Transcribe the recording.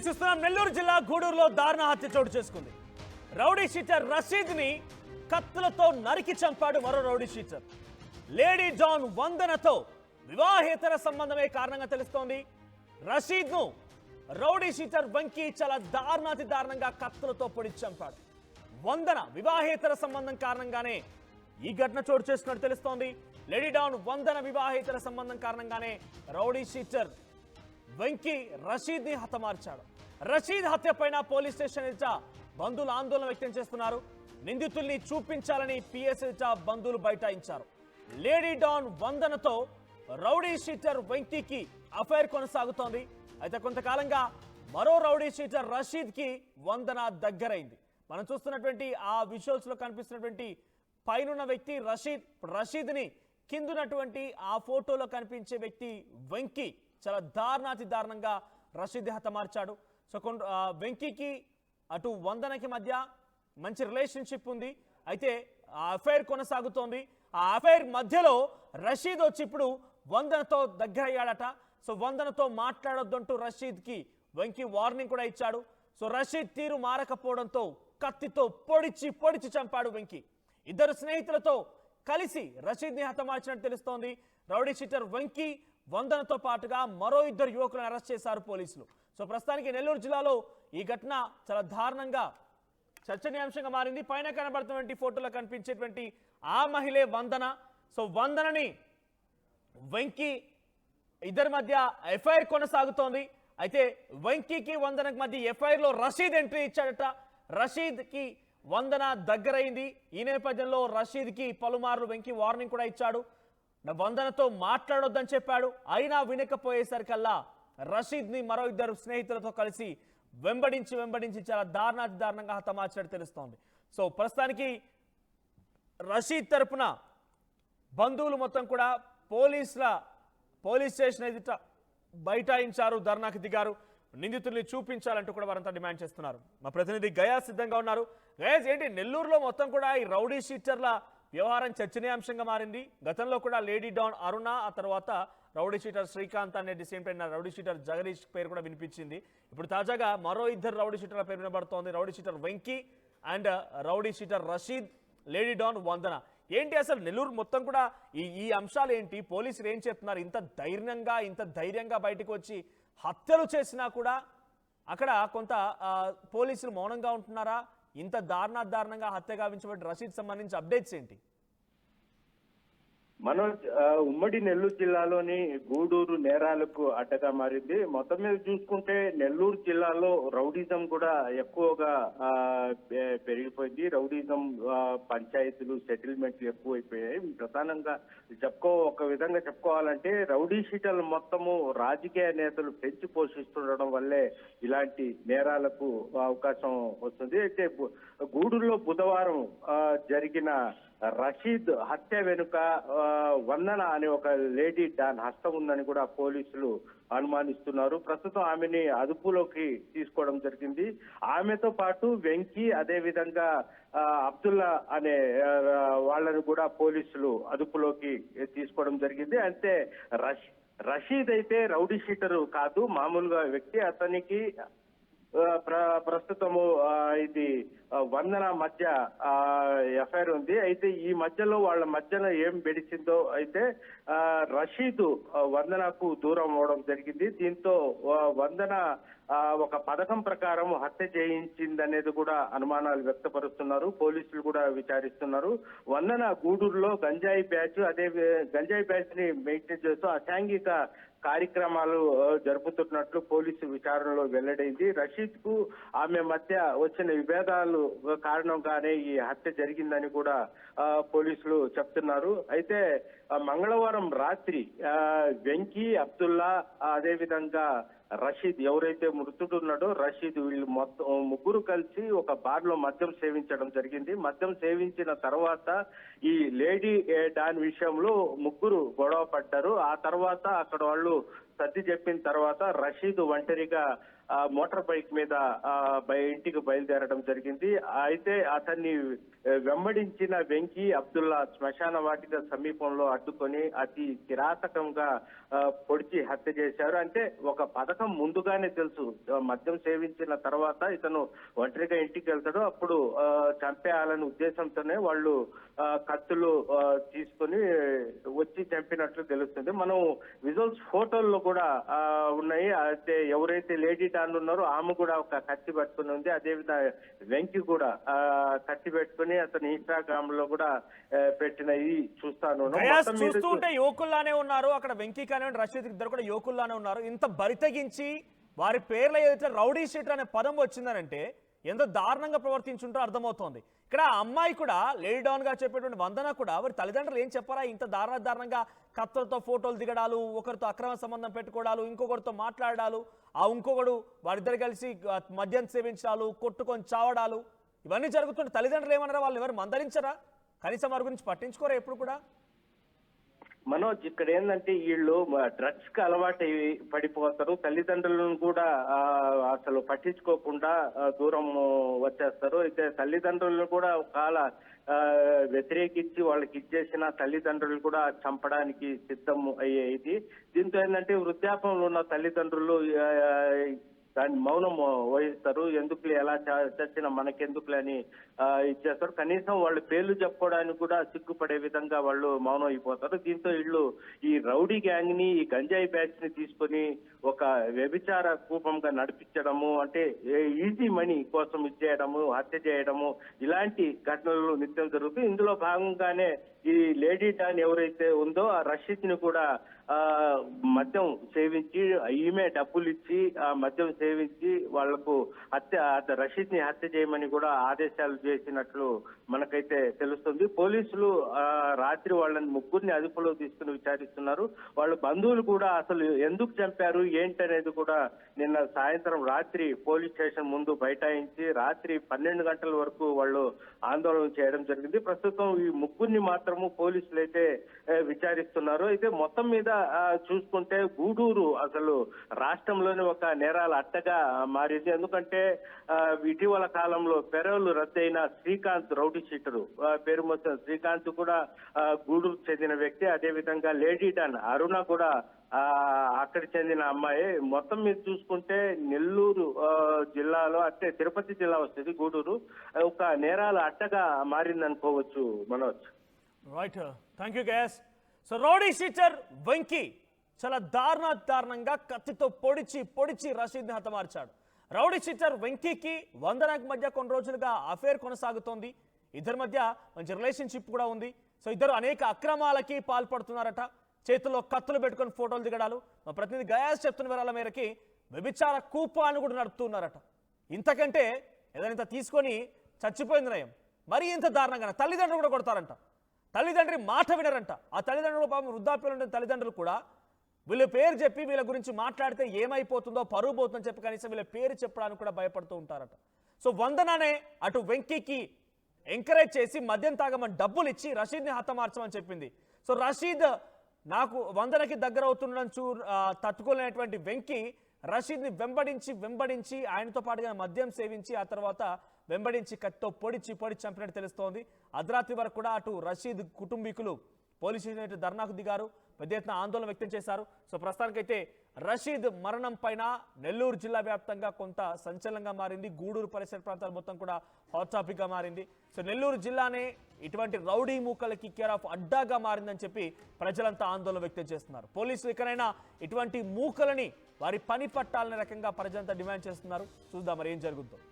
వీక్షిస్తున్నాం. నెల్లూరు జిల్లా గూడూరులో దారుణ హత్య చోటు చేసుకుంది. రౌడీ షీటర్ రషీద్ ని కత్తులతో నరికి చంపాడు మరో రౌడీ షీటర్. లేడీ డాన్ వందనతో వివాహేతర సంబంధమే కారణంగా తెలుస్తోంది. రషీద్ ను రౌడీ షీటర్ వెంకీ చాలా దారుణాతి దారుణంగా కత్తులతో పొడిచి చంపాడు. వందన వివాహేతర సంబంధం కారణంగానే ఈ ఘటన చోటు చేసుకున్నట్టు తెలుస్తోంది. లేడీ డాన్ వందన వివాహేతర సంబంధం కారణంగానే రౌడీ షీటర్ వెంకీ రషీద్ ని హతమార్చాడు. రషీద్ హత్య పైన పోలీస్ స్టేషన్ ఎదుట బంధువులు ఆందోళన వ్యక్తం చేస్తున్నారు. నిందితుల్ని చూపించాలని పిఎస్ ఎదుట బంధువులు బైఠాయించారు. లేడీ డాన్ వందనతో రౌడీ షీటర్ వెంకీకి అఫైర్ కొనసాగుతోంది. అయితే కొంతకాలంగా మరో రౌడీ షీటర్ రషీద్ కి వందన దగ్గరైంది. మనం చూస్తున్నటువంటి ఆ విజువల్స్ లో కనిపిస్తున్నటువంటి పైనున్న వ్యక్తి రషీద్ ని కిందున్నటువంటి ఆ ఫోటోలో కనిపించే వ్యక్తి వెంకీ చాలా దారుణాతి దారుణంగా రషీద్ హతమార్చాడు. సో వెంకీకి అటు వందనకి మధ్య మంచి రిలేషన్షిప్ ఉంది. అయితే ఆ అఫైర్ కొనసాగుతోంది. ఆ అఫైర్ మధ్యలో రషీద్ వచ్చి ఇప్పుడు వందనతో దగ్గర అయ్యాడట. సో వందనతో మాట్లాడొద్దంటూ రషీద్కి వెంకీ వార్నింగ్ కూడా ఇచ్చాడు. సో రషీద్ తీరు మారకపోవడంతో కత్తితో పొడిచి చంపాడు వెంకీ. ఇద్దరు స్నేహితులతో కలిసి రషీద్ని హతమార్చినట్టు తెలుస్తోంది. రౌడీ షీటర్ వెంకీ వందనతో పాటుగా మరో ఇద్దరు యువకులను అరెస్ట్ చేశారు పోలీసులు. సో ప్రస్తుతానికి నెల్లూరు జిల్లాలో ఈ ఘటన చాలా దారుణంగా చర్చనీయాంశంగా మారింది. పైన కనబడుతున్నటువంటి ఫోటోలో కనిపించేటువంటి ఆ మహిళే వందన. సో వందనని వెంకీ ఇద్దరి మధ్య ఎఫ్ఐఆర్ కొనసాగుతోంది. అయితే వెంకీకి వందనకి మధ్య ఎఫ్ఐఆర్ లో రషీద్ ఎంట్రీ ఇచ్చాడట. రషీద్ కి వందన దగ్గరైంది. ఈ నేపథ్యంలో రషీద్ కి పలుమార్లు వెంకీ వార్నింగ్ కూడా ఇచ్చాడు. వందనతో మాట్లాడొద్దని చెప్పాడు. అయినా వినకపోయేసరికల్లా రషీద్ ని మరో ఇద్దరు స్నేహితులతో కలిసి వెంబడించి చాలా దారుణంగా హతమార్చినట్టు తెలుస్తోంది. సో ప్రస్తుతానికి రషీద్ తరపున బంధువులు మొత్తం కూడా పోలీస్ స్టేషన్ ఎదుట బైఠాయించారు, ధర్నాకి దిగారు. నిందితుల్ని చూపించాలంటూ కూడా వారంతా డిమాండ్ చేస్తున్నారు. మా ప్రతినిధి గయా సిద్ధంగా ఉన్నారు. గయాస్, ఏంటి నెల్లూరులో మొత్తం కూడా ఈ రౌడీ షీటర్ల వ్యవహారం చర్చనీయాంశంగా మారింది. గతంలో కూడా లేడీ డాన్ అరుణ, ఆ తర్వాత రౌడీ షీటర్ శ్రీకాంత్ అనే same time rowdy sheeter Jagadish పేరు కూడా వినిపించింది. ఇప్పుడు తాజాగా మరో ఇద్దరు రౌడీ షీటర్ల పేరు వినబడుతోంది. Rowdy sheeter Venky and rowdy sheeter Rashid, lady don Vandana. ఏంటి అసలు నెల్లూరు మొత్తం కూడా ఈ అంశాలు ఏంటి? పోలీసులు ఏం చెప్తున్నారు? ఇంత ధైర్యంగా బయటకు వచ్చి హత్యలు చేసినా కూడా అక్కడ కొంత పోలీసులు మౌనంగా ఉంటున్నారా? ఇంత దారుణంగా హత్య గావించబడి రషీద్ సంబంధించి అప్డేట్స్ ఏంటి? మనోజ్, ఉమ్మడి నెల్లూరు జిల్లాలోని గూడూరు నేరాలకు అడ్డగా మారింది. మొత్తం మీద చూసుకుంటే నెల్లూరు జిల్లాలో రౌడీజం కూడా ఎక్కువగా పెరిగిపోయింది. రౌడీజం పంచాయతీలు, సెటిల్మెంట్లు ఎక్కువైపోయాయి. ప్రధానంగా ఒక విధంగా చెప్పుకోవాలంటే రౌడీ షీటర్లు మొత్తము రాజకీయ నేతలు పెంచి పోషిస్తుండడం వల్లే ఇలాంటి నేరాలకు అవకాశం వస్తుంది. అయితే గూడూరులో బుధవారం జరిగిన రషీద్ హత్య వెనుక వందన అనే ఒక లేడీ డాన్ హస్తం ఉందని కూడా పోలీసులు అనుమానిస్తున్నారు. ప్రస్తుతం ఆమెని అదుపులోకి తీసుకోవడం జరిగింది. ఆమెతో పాటు వెంకీ, అదే విధంగా అబ్దుల్లా అనే వాళ్ళని కూడా పోలీసులు అదుపులోకి తీసుకోవడం జరిగింది. అంటే రషీద్ అయితే రౌడీ షీటరు కాదు, మామూలుగా వ్యక్తి. అతనికి ప్రస్తుతము ఇది వందన మధ్య ఎఫ్ఐఆర్ ఉంది. అయితే ఈ మధ్యలో వాళ్ళ మధ్యన ఏం బెడిచిందో అయితే రషీద్ వందనకు దూరం అవడం జరిగింది. దీంతో వందన ఒక పథకం ప్రకారం హత్య చేయించిందనేది కూడా అనుమానాలు వ్యక్తపరుస్తున్నారు. పోలీసులు కూడా విచారిస్తున్నారు. వందన గూడూరులో గంజాయి బ్యాచ్ ని మెయింటైన్ చేస్తూ అసాంఘిక కార్యక్రమాలు జరుపుతున్నట్లు పోలీసు విచారణలో వెల్లడైంది. రషీద్ కు ఆమె మధ్య వచ్చిన విభేదాలు కారణంగానే ఈ హత్య జరిగిందని కూడా పోలీసులు చెప్తున్నారు. అయితే మంగళవారం రాత్రి వెంకీ, అబ్దుల్లా, అదే విధంగా రషీద్, ఎవరైతే మృతుడున్నాడో రషీద్, వీళ్ళు మొత్తం ముగ్గురు కలిసి ఒక బార్ లో మద్యం సేవించడం జరిగింది. మద్యం సేవించిన తర్వాత ఈ లేడీ డాన్ విషయంలో ముగ్గురు గొడవ పడ్డారు. ఆ తర్వాత అక్కడ వాళ్ళు సర్ది చెప్పిన తర్వాత రషీద్ ఒంటరిగా మోటార్ బైక్ మీద ఇంటికి బయలుదేరడం జరిగింది. అయితే అతన్ని వెంబడించిన వెంకీ అబ్దుల్లా శ్మశాన వాటిక సమీపంలో అడ్డుకొని అతి కిరాతకంగా పొడిచి హత్య చేశారు. అంటే ఒక పథకం ముందుగానే తెలుసు, మద్యం సేవించిన తర్వాత ఇతను ఒంటరిగా ఇంటికి వెళ్తాడు, అప్పుడు చంపేయాలనే ఉద్దేశంతోనే వాళ్ళు కత్తులు తీసుకొని వచ్చి చంపినట్లు తెలుస్తుంది. మనం విజువల్స్ ఫోటోల్లో కూడా ఉన్నాయి. అయితే ఎవరైతే లేడీ డాన్ ఉన్నారో ఆమె కూడా ఒక కత్తి పట్టుకుని ఉంది. అదేవిధంగా వెంకి కూడా కత్తి పెట్టుకుని అతను ఇన్స్టాగ్రామ్ లో కూడా పెట్టినవి చూస్తాను. చూస్తూ ఉంటే యువకుల్లానే ఉన్నారు అక్కడ. వెంకీ కానివ్వండి, రషీద్ ఇద్దరు కూడా యువకుల్లానే ఉన్నారు. ఇంత బరితెగించి వారి పేర్ల ఏదైతే రౌడీ షీటర్ అనే పదం వచ్చిందనంటే ఎంత దారుణంగా ప్రవర్తించుంటో అర్థమవుతోంది. ఇక్కడ ఆ అమ్మాయి కూడా లేడీ డాన్ గా చెప్పేటువంటి వందన కూడా వారి తల్లిదండ్రులు ఏం చెప్పారా? ఇంత దారుణంగా కత్తులతో ఫోటోలు దిగడాలు, ఒకరితో అక్రమ సంబంధం పెట్టుకోవడాలు, ఇంకొకరితో మాట్లాడాలు, ఆ ఇంకొకడు వారిద్దరు కలిసి మద్యం సేవించాలు, కొట్టుకొని చావడాలు, ఇవన్నీ జరుగుతుంటే తల్లిదండ్రులు ఏమన్నారా? వాళ్ళు ఎవరు మందలించరా? కనీసం వారి గురించి పట్టించుకోరా ఎప్పుడు కూడా? మనోజ్, ఇక్కడ ఏంటంటే వీళ్ళు డ్రగ్స్ కి అలవాటు పడిపోతారు. తల్లిదండ్రులను కూడా అసలు పట్టించుకోకుండా దూరం వచ్చేస్తారు. అయితే తల్లిదండ్రులను కూడా ఒకవేళ వ్యతిరేకించి వాళ్ళకి ఇచ్చేసిన తల్లిదండ్రులు కూడా చంపడానికి సిద్ధం అయ్యేది. దీంతో ఏంటంటే వృద్ధాపంలో ఉన్న తల్లిదండ్రులు దాన్ని మౌనం వహిస్తారు. ఎందుకులే, ఎలా చచ్చినా మనకెందుకులే అని ఇచ్చేస్తారు. కనీసం వాళ్ళు పేర్లు చెప్పుకోవడానికి కూడా సిగ్గుపడే విధంగా వాళ్ళు మౌనం అయిపోతారు. దీంతో వీళ్ళు ఈ రౌడీ గ్యాంగ్ ని, ఈ గంజాయి బ్యాచ్ ని తీసుకొని ఒక వ్యభిచార కూపంగా నడిపించడము, అంటే ఈజీ మనీ కోసం ఇచ్చేయడము, హత్య చేయడము, ఇలాంటి ఘటనలు నిత్యం జరుగుతాయి. ఇందులో భాగంగానే ఈ లేడీ డాన్ ఎవరైతే ఉందో ఆ రషీద్ ని కూడా మద్యం సేవించి, ఈమె డబ్బులు ఇచ్చి ఆ మద్యం సేవించి వాళ్లకు రషీద్ ని హత్య చేయమని కూడా ఆదేశాలు చేసినట్లు మనకైతే తెలుస్తుంది. పోలీసులు రాత్రి వాళ్ళని ముగ్గురిని అదుపులో తీసుకుని విచారిస్తున్నారు. వాళ్ళ బంధువులు కూడా అసలు ఎందుకు చంపారు ఏంటనేది కూడా నిన్న సాయంత్రం రాత్రి పోలీస్ స్టేషన్ ముందు బైఠాయించి రాత్రి 12 గంటల వరకు వాళ్ళు ఆందోళన చేయడం జరిగింది. ప్రస్తుతం ఈ ముగ్గురిని మాత్రము పోలీసులు అయితే విచారిస్తున్నారు. అయితే మొత్తం మీద చూసుకుంటే గూడూరు అసలు రాష్ట్రంలోని ఒక నేరాల అట్టగా మారింది. ఎందుకంటే ఇటీవల కాలంలో పెరోలు రద్దయిన శ్రీకాంత్ రౌడీ షీటరు, పేరు మొత్తం శ్రీకాంత్ కూడా గూడూరు చెందిన వ్యక్తి. అదేవిధంగా లేడీ డాన్ అరుణ కూడా అక్కడికి చెందిన అమ్మాయి. మొత్తం మీద చూసుకుంటే నెల్లూరు జిల్లాలో, అంటే తిరుపతి జిల్లా వస్తుంది గూడూరు, ఒక నేరాల అట్టగా మారిందనుకోవచ్చు Manoj. Right, thank you guys. So rowdy sheeter Venky చాలా దారుణంగా కత్తితో పొడిచి రషీద్ని హతమార్చాడు. రౌడీ షీటర్ వెంకీకి వందనకి మధ్య కొన్ని రోజులుగా అఫేర్ కొనసాగుతోంది. ఇద్దరి మధ్య మంచి రిలేషన్షిప్ కూడా ఉంది. సో ఇద్దరు అనేక అక్రమాలకి పాల్పడుతున్నారట. చేతుల్లో కత్తులు పెట్టుకొని ఫోటోలు దిగడాలు. మా ప్రతినిధి గయాస్ చెప్తున్న వివరాల మేరకి వ్యభిచార కూపాన్ని కూడా నడుపుతున్నారట. ఇంతకంటే ఏదైనా తీసుకొని చచ్చిపోయింది నయం. మరీ ఇంత దారుణంగా తల్లిదండ్రులు కూడా కొడతారంట. తల్లిదండ్రి మాట వినరంట. ఆ తల్లిదండ్రులు పాపం వృద్ధాప్యంలో ఉండే తల్లిదండ్రులు కూడా వీళ్ళ పేరు చెప్పి వీళ్ళ గురించి మాట్లాడితే ఏమైపోతుందో, పరువు పోతుందని చెప్పి కనీసం వీళ్ళ పేరు చెప్పడానికి కూడా భయపడుతూ ఉంటారట. సో వందననే అటు వెంకీకి ఎంకరేజ్ చేసి మద్యం తాగమని డబ్బులు ఇచ్చి రషీద్ని హతమార్చమని చెప్పింది. సో రషీద్ నాకు వందనకి దగ్గర అవుతుండడం తట్టుకోలేనటువంటి వెంకీ రషీద్ని వెంబడించి ఆయనతో పాటుగా మద్యం సేవించి ఆ తర్వాత వెంబడించి కత్తితో పొడిచి చంపినట్టు తెలుస్తోంది. అర్ధరాత్రి వరకు కూడా అటు రషీద్ కుటుంబీకులు పోలీస్ స్టేషన్ ధర్నాకు దిగారు, పెద్ద ఎత్తున ఆందోళన వ్యక్తం చేశారు. సో ప్రస్తుతానికైతే రషీద్ మరణం పైన నెల్లూరు జిల్లా వ్యాప్తంగా కొంత సంచలనంగా మారింది. గూడూరు పరిసర ప్రాంతాలు మొత్తం కూడా హాట్ టాపిక్ గా మారింది. సో నెల్లూరు జిల్లానే ఇటువంటి రౌడీ మూకలకి కేర్ ఆఫ్ అడ్డాగా మారిందని చెప్పి ప్రజలంతా ఆందోళన వ్యక్తం చేస్తున్నారు. పోలీసులు ఇకనైనా ఇటువంటి మూకలని వారి పని పట్టాలనే రకంగా ప్రజలంతా డిమాండ్ చేస్తున్నారు. చూద్దాం మరి ఏం జరుగుతుందో.